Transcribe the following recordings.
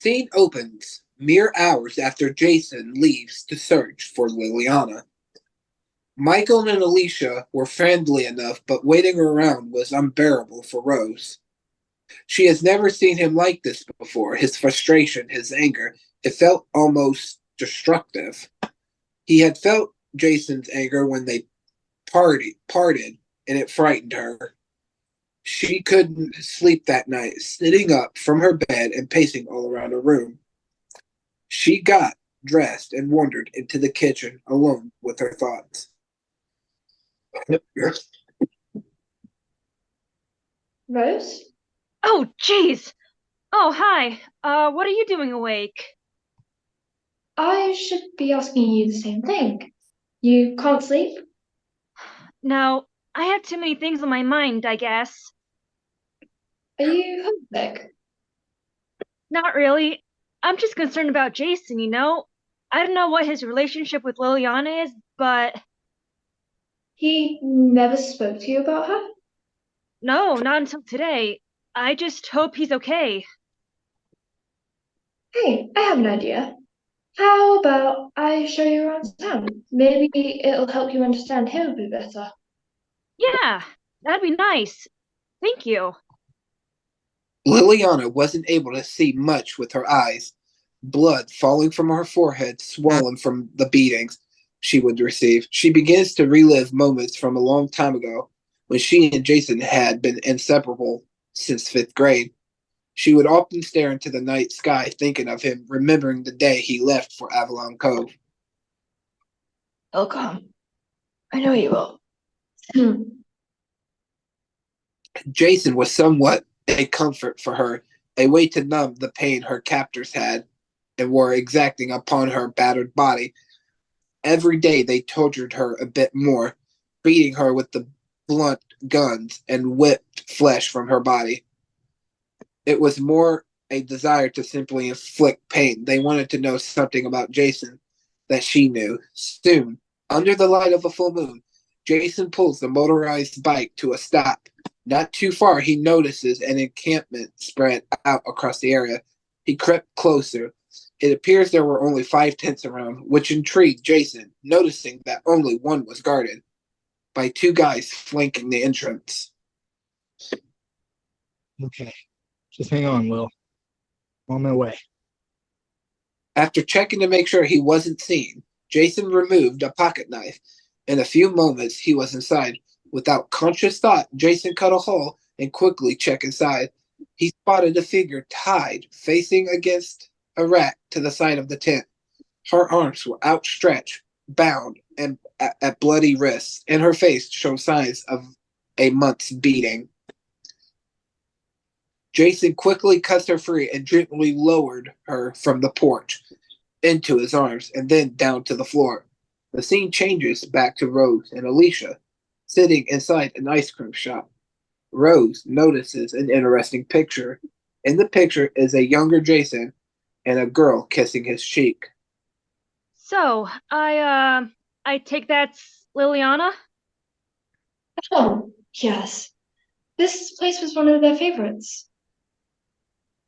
Scene opens mere hours after Jacen leaves to search for Liliana. Michael and Alicia were friendly enough, but waiting around was unbearable for Rose. She has never seen him like this before. His frustration, his anger, it felt almost destructive. He had felt Jacen's anger when they parted, and it frightened her. She couldn't sleep that night, sitting up from her bed and pacing all around her room. She got dressed and wandered into the kitchen alone with her thoughts. Rose? Oh, jeez. Oh, hi. What are you doing awake? I should be asking you the same thing. You can't sleep? No, I had too many things on my mind, I guess. Are you homesick? Not really. I'm just concerned about Jacen. I don't know what his relationship with Liliana is, but He never spoke to you about her? no, not until today. I just hope he's okay. Hey, I have an idea. How about I show you around town? Maybe it'll help you understand him a bit better. Yeah, that'd be nice. Thank you. Liliana wasn't able to see much with her eyes, blood falling from her forehead, swollen from the beatings she would receive. She begins to relive moments from a long time ago when she and Jacen had been inseparable since fifth grade. She would often stare into the night sky, thinking of him, remembering the day he left for Avalon Cove. I'll come. I know you will. Hmm. Jacen was somewhat a comfort for her, a way to numb the pain her captors had and were exacting upon her battered body. Every day they tortured her a bit more, beating her with the blunt guns and whipped flesh from her body. It was more a desire to simply inflict pain. They wanted to know something about Jacen that she knew. Soon, under the light of a full moon, Jacen pulls the motorized bike to a stop. Not too far, he notices an encampment spread out across the area. He crept closer. It appears there were only 5 tents around, which intrigued Jacen, noticing that only one was guarded by two guys flanking the entrance. Okay, just hang on, Will. I'm on my way. After checking to make sure he wasn't seen, Jacen removed a pocket knife. In a few moments, he was inside. Without conscious thought, Jacen cut a hole and quickly checked inside. He spotted a figure tied, facing against a rack to the side of the tent. Her arms were outstretched, bound, and at bloody wrists, and her face showed signs of a month's beating. Jacen quickly cut her free and gently lowered her from the porch into his arms and then down to the floor. The scene changes back to Rose and Alicia sitting inside an ice cream shop. Rose notices an interesting picture. In the picture is a younger Jacen and a girl kissing his cheek. So, I take that's Liliana? Oh, yes. This place was one of their favorites.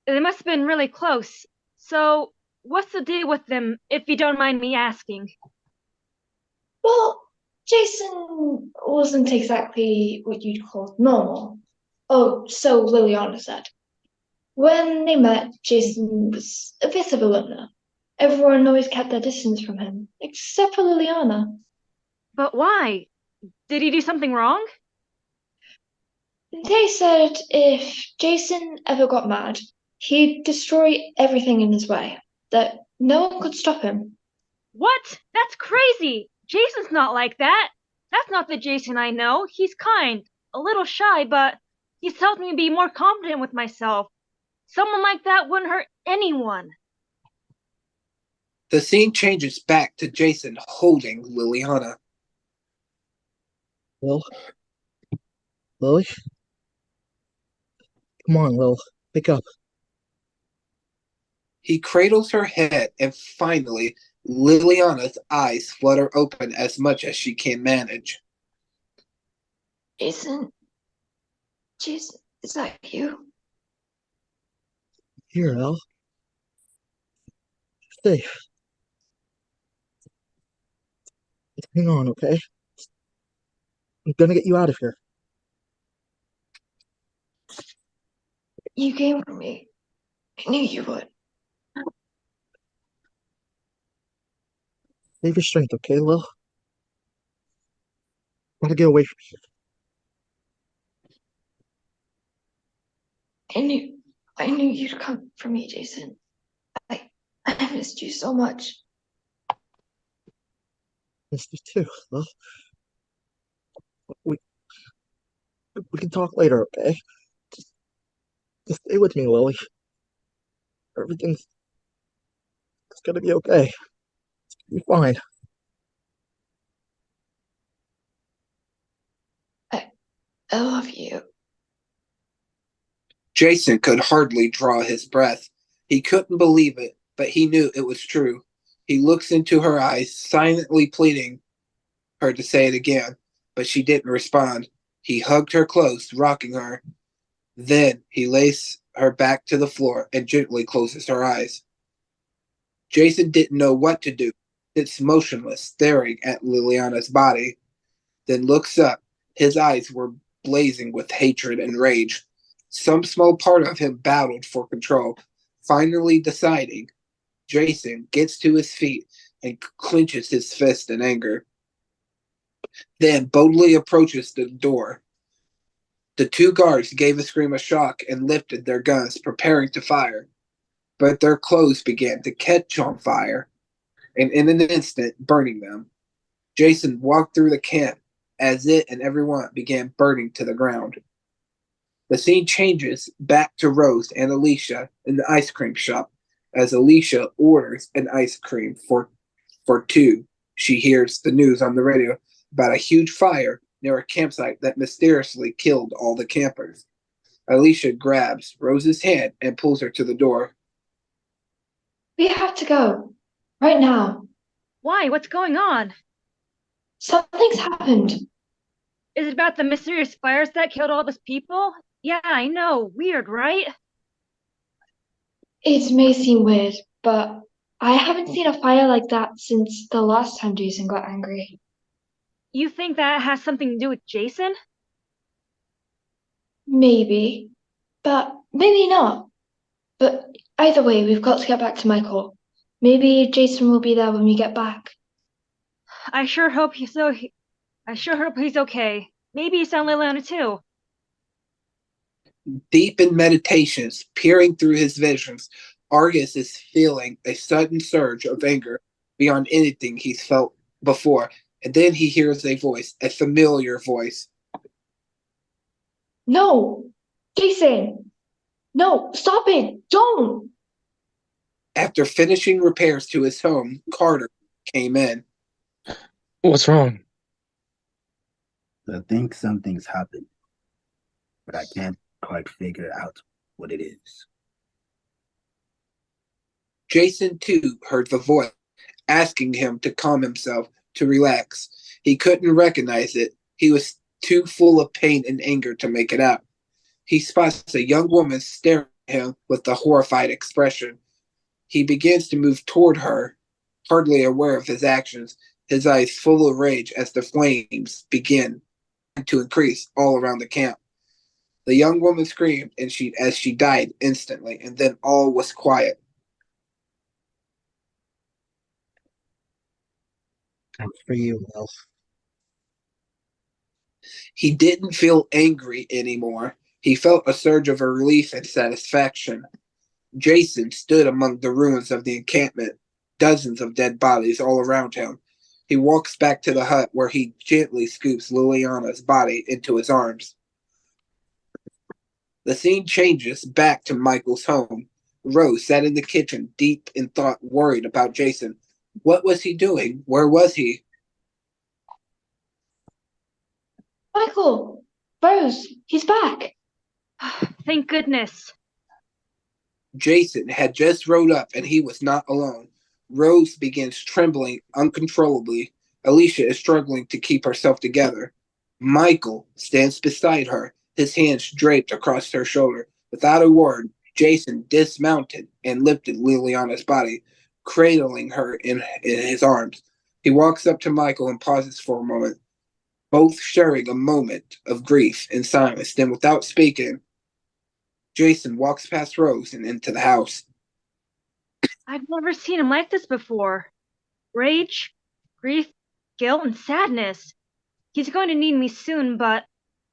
They must have been really close. So, what's the deal with them, if you don't mind me asking? Well, Jacen wasn't exactly what you'd call normal. Oh, so Liliana said. When they met, Jacen was a bit of a loner. Everyone always kept their distance from him, except for Liliana. But why? Did he do something wrong? They said if Jacen ever got mad, he'd destroy everything in his way, that no one could stop him. What? That's crazy! Jason's not like that. That's not the Jacen I know. He's kind, a little shy, but he's helped me be more confident with myself. Someone like that wouldn't hurt anyone. The scene changes back to Jacen holding Liliana. Will? Lily? Come on, Lil. Pick up. He cradles her head, and finally, Liliana's eyes flutter open as much as she can manage. Jacen? Jacen, is that you? Here, El. safe. Just hang on, okay? I'm gonna get you out of here. You came for me. I knew you would. Save your strength, okay, Lil? Gotta get away from here. I knew you'd come for me, Jacen. I missed you so much. Missed you too, Lil. We, we can talk later, okay? Just, just stay with me, Lily. Everything's gonna be okay. You're fine. I love you. Jacen could hardly draw his breath. He couldn't believe it, but he knew it was true. He looks into her eyes, silently pleading her to say it again, but she didn't respond. He hugged her close, rocking her. Then he lays her back to the floor and gently closes her eyes. Jacen didn't know what to do. Sits motionless, staring at Liliana's body, then looks up. His eyes were blazing with hatred and rage. Some small part of him battled for control, finally deciding. Jacen gets to his feet and clenches his fist in anger, then boldly approaches the door. The two guards gave a scream of shock and lifted their guns, preparing to fire. But their clothes began to catch on fire, and in an instant, burning them. Jacen walked through the camp as it and everyone began burning to the ground. The scene changes back to Rose and Alicia in the ice cream shop as Alicia orders an ice cream for two. She hears the news on the radio about a huge fire near a campsite that mysteriously killed all the campers. Alicia grabs Rose's hand and pulls her to the door. We have to go. Right now. Why? What's going on? Something's happened. Is it about the mysterious fires that killed all those people? Yeah, I know. Weird, right? It may seem weird, but I haven't seen a fire like that since the last time Jacen got angry. You think that has something to do with Jacen? Maybe, but maybe not. But either way, we've got to get back to Michael. Maybe Jacen will be there when we get back. I sure hope he's okay. Maybe he's on Liliana too. Deep in meditations, peering through his visions, Argus is feeling a sudden surge of anger beyond anything he's felt before. And then he hears a voice, a familiar voice. No! Jacen! No! Stop it! Don't! After finishing repairs to his home, Carter came in. What's wrong? I think something's happened, but I can't quite figure out what it is. Jacen, too, heard the voice, asking him to calm himself, to relax. He couldn't recognize it. He was too full of pain and anger to make it out. He spots a young woman staring at him with a horrified expression. He begins to move toward her, hardly aware of his actions, his eyes full of rage as the flames begin to increase all around the camp. The young woman screamed as she died instantly, and then all was quiet. That's for you, Will. He didn't feel angry anymore. He felt a surge of relief and satisfaction. Jacen stood among the ruins of the encampment, dozens of dead bodies all around him. He walks back to the hut where he gently scoops Liliana's body into his arms. The scene changes back to Michael's home. Rose sat in the kitchen, deep in thought, worried about Jacen. What was he doing? Where was he? Michael! Rose! He's back! Thank goodness. Jacen had just rode up, and he was not alone. Rose begins trembling uncontrollably. Alicia is struggling to keep herself together. Michael stands beside her, his hands draped across her shoulder. Without a word, Jacen dismounted and lifted Liliana's body. cradling her in his arms. He walks up to Michael and pauses for a moment, both sharing a moment of grief in silence. Then, without speaking, Jacen walks past Rose and into the house. I've never seen him like this before. Rage, grief, guilt, and sadness. He's going to need me soon, but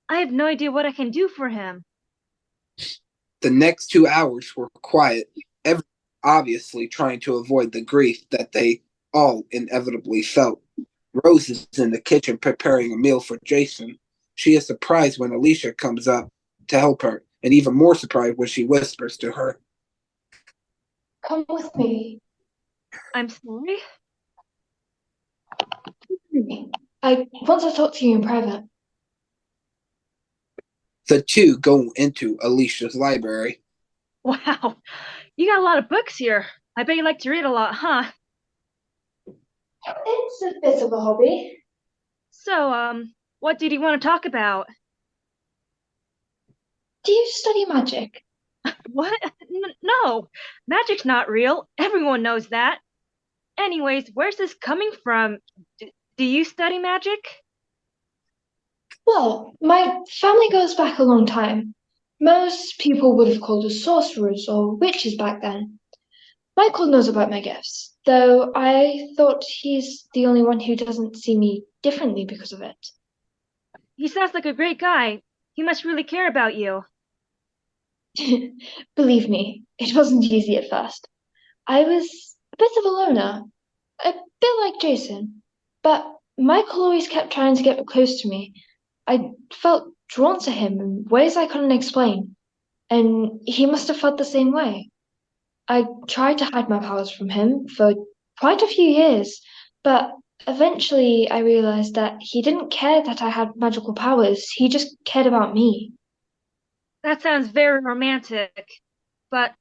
I have no idea what I can do for him. The next 2 hours were quiet, everyone obviously trying to avoid the grief that they all inevitably felt. Rose is in the kitchen preparing a meal for Jacen. She is surprised when Alicia comes up to help her, and even more surprised when she whispers to her, Come with me. I'm sorry? I want to talk to you in private. the two go into Alicia's library. Wow, you got a lot of books here. I bet you like to read a lot, huh? It's a bit of a hobby. So, what did you want to talk about? Do you study magic? What? No, magic's not real. Everyone knows that. Anyways, where's this coming from? Do you study magic? Well, my family goes back a long time. Most people would have called us sorcerers or witches back then. Michael knows about my gifts, though I thought he's the only one who doesn't see me differently because of it. He sounds like a great guy. He must really care about you. Believe me, it wasn't easy at first. I was a bit of a loner, a bit like Jacen, but Michael always kept trying to get close to me. I felt drawn to him in ways I couldn't explain, and he must have felt the same way. I tried to hide my powers from him for quite a few years, but eventually I realized that he didn't care that I had magical powers, he just cared about me. That sounds very romantic. But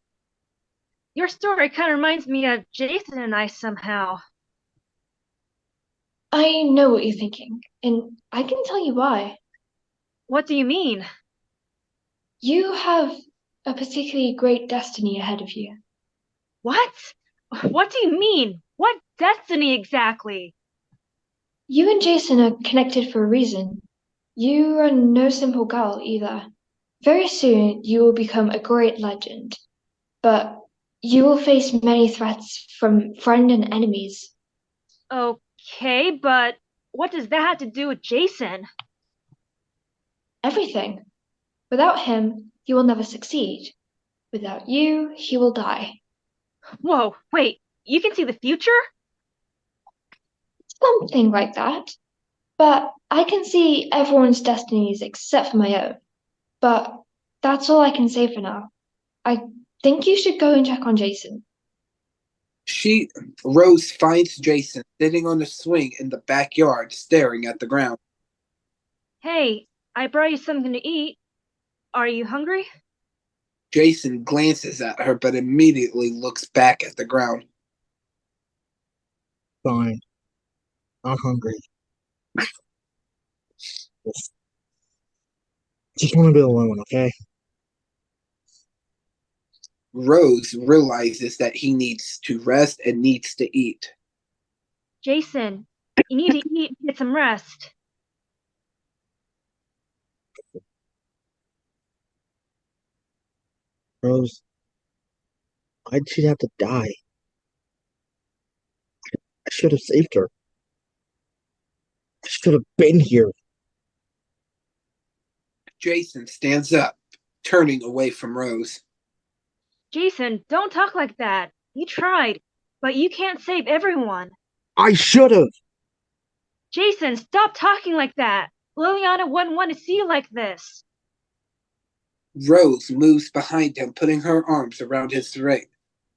your story kind of reminds me of Jacen and I somehow. I know what you're thinking, and I can tell you why. What do you mean? You have a particularly great destiny ahead of you. What? What do you mean? What destiny exactly? You and Jacen are connected for a reason. You are no simple girl either. Very soon you will become a great legend, but you will face many threats from friends and enemies. Okay, but what does that have to do with Jacen? Everything. Without him, you will never succeed. Without you, he will die. Whoa, wait, you can see the future? Something like that. But I can see everyone's destinies except for my own. But that's all I can say for now. I think you should go and check on Jacen. Rose finds Jacen sitting on a swing in the backyard, staring at the ground. Hey, I brought you something to eat. Are you hungry? Jacen glances at her, but immediately looks back at the ground. Fine. Not hungry. Just want to be alone, okay? Rose realizes that he needs to rest and needs to eat. Jacen, you need to eat and get some rest. Rose, why'd she have to die? I should have saved her. I should have been here. Jacen stands up, turning away from Rose. Jacen, don't talk like that. You tried, but you can't save everyone. I should have! Jacen, stop talking like that. Liliana wouldn't want to see you like this. Rose moves behind him, putting her arms around his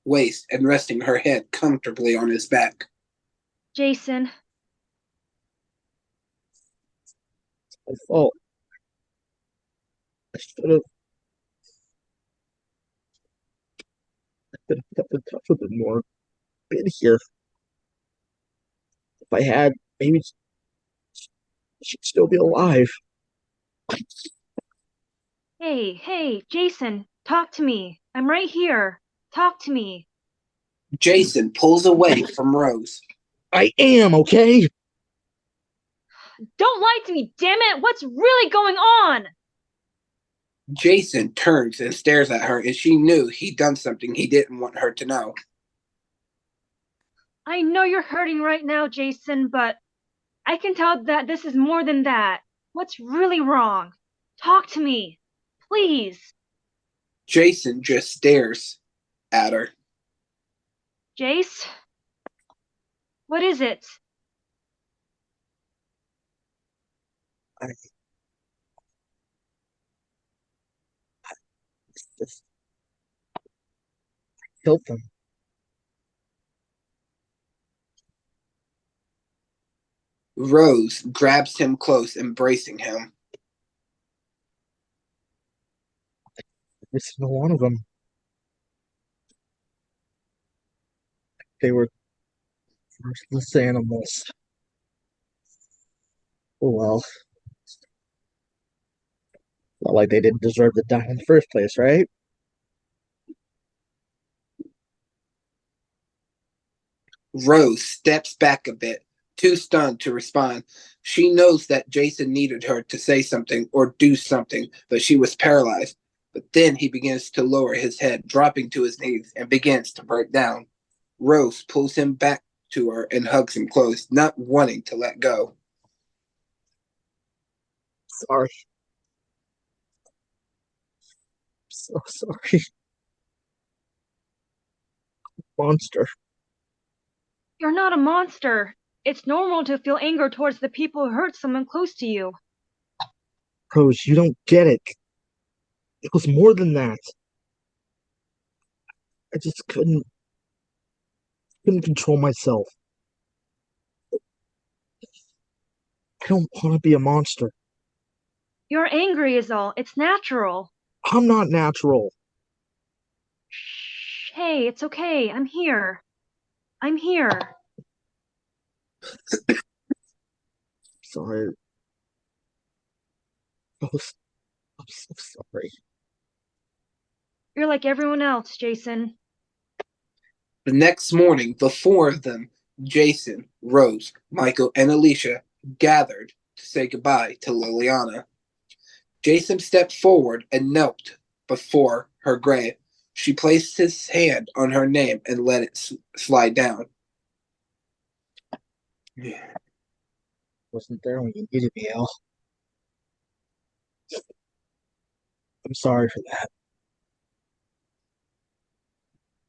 waist and resting her head comfortably on his back. Jacen, It's my fault. I should have kept in touch with him more. Been here. If I had, maybe she'd still be alive. hey, Jacen, talk to me. I'm right here. Talk to me. Jacen pulls away from Rose. I am, okay? Don't lie to me, damn it! What's really going on? Jacen turns and stares at her, and she knew he'd done something he didn't want her to know. I know you're hurting right now, Jacen, but I can tell that this is more than that. What's really wrong? Talk to me, please. Jacen just stares at her. Jace? What is it? I just killed them. Rose grabs him close, embracing him. Every single one of them. They were worthless animals. Oh well. Not like they didn't deserve to die in the first place, right? Rose steps back a bit, too stunned to respond. She knows that Jacen needed her to say something or do something, but she was paralyzed. But then he begins to lower his head, dropping to his knees, and begins to break down. Rose pulls him back to her and hugs him close, not wanting to let go. Sorry. I'm so sorry. Monster. You're not a monster. It's normal to feel anger towards the people who hurt someone close to you. Rose, you don't get it. It was more than that. I just couldn't control myself. I don't want to be a monster. You're angry is all. It's natural. I'm not natural. Shh. Hey, it's okay. I'm here. I'm here. Sorry. I'm so sorry. You're like everyone else, Jacen. The next morning, the four of them, Jacen, Rose, Michael, and Alicia, gathered to say goodbye to Liliana. Jacen stepped forward and knelt before her grave. She placed his hand on her name and let it slide down. Wasn't there when you needed me, Al. I'm sorry for that.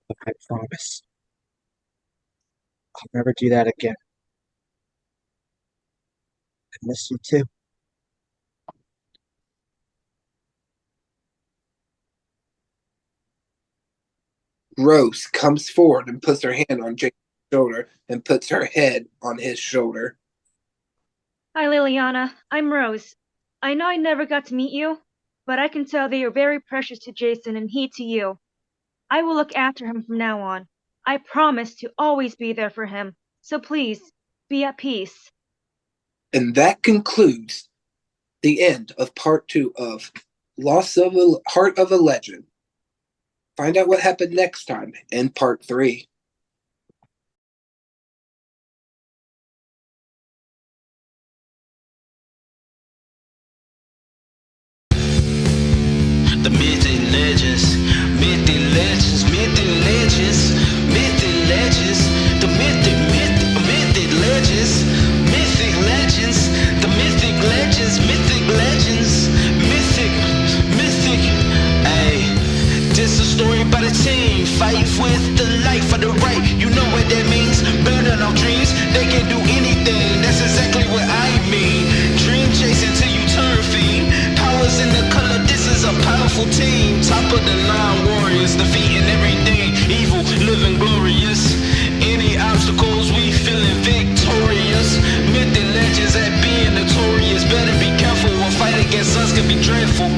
But I promise I'll never do that again. I miss you too. Rose comes forward and puts her hand on Jacen's shoulder and puts her head on his shoulder. Hi, Liliana. I'm Rose. I know I never got to meet you, but I can tell that you're very precious to Jacen and he to you. I will look after him from now on. I promise to always be there for him. So please, be at peace. And that concludes the end of part 2 of Heart of a Legend. Find out what happened next time in part 3. The mythic legends, mythic legends, mythic legends, mythic legends, the mythic legends, mythic legends, the mythic legends, mythic legends, mythic, ayy. This a story about a team, fight with the light for the right, you know what that means, burning our dreams, they can do anything, that's exactly what I mean, dream chasing till you turn fiend, powers in the color, this is a powerful team, top of the line warriors, defeating everything, evil, living glorious, any obstacles we feeling victorious, mythic legends at being notorious, better be careful, a fight against us can be dreadful,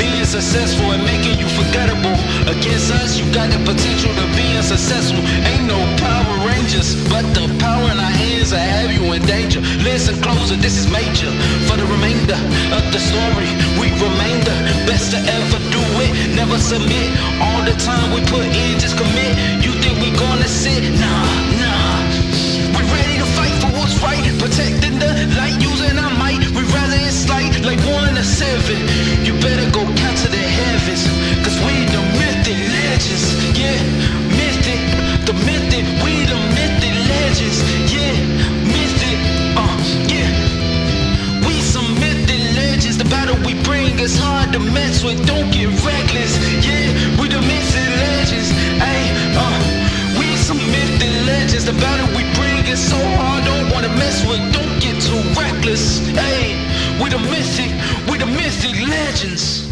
being successful and making you forgettable, against us you got the potential to being successful, ain't no Power Rangers, but the power in our hands will have you in danger, listen closer, this is major, for the remainder of the story, we remain the best to ever do it, never submit, all the time we put in, just commit, you think we gonna sit? Nah, nah. We're ready to fight for what's right, protecting the light, using our might. We'd rather it's light like 1 to 7. You better go count to the heavens, cause we the mythic legends. Yeah, mythic, the mythic, we the mythic legends. Yeah, mythic, yeah. We some mythic legends. The battle we bring is hard to mess with. Don't get reckless. Yeah, we the mythic legends. Ay, we some mythic legends. The battle we bring is so hard. Don't wanna mess with. Don't get too reckless. Ay, we the mythic legends.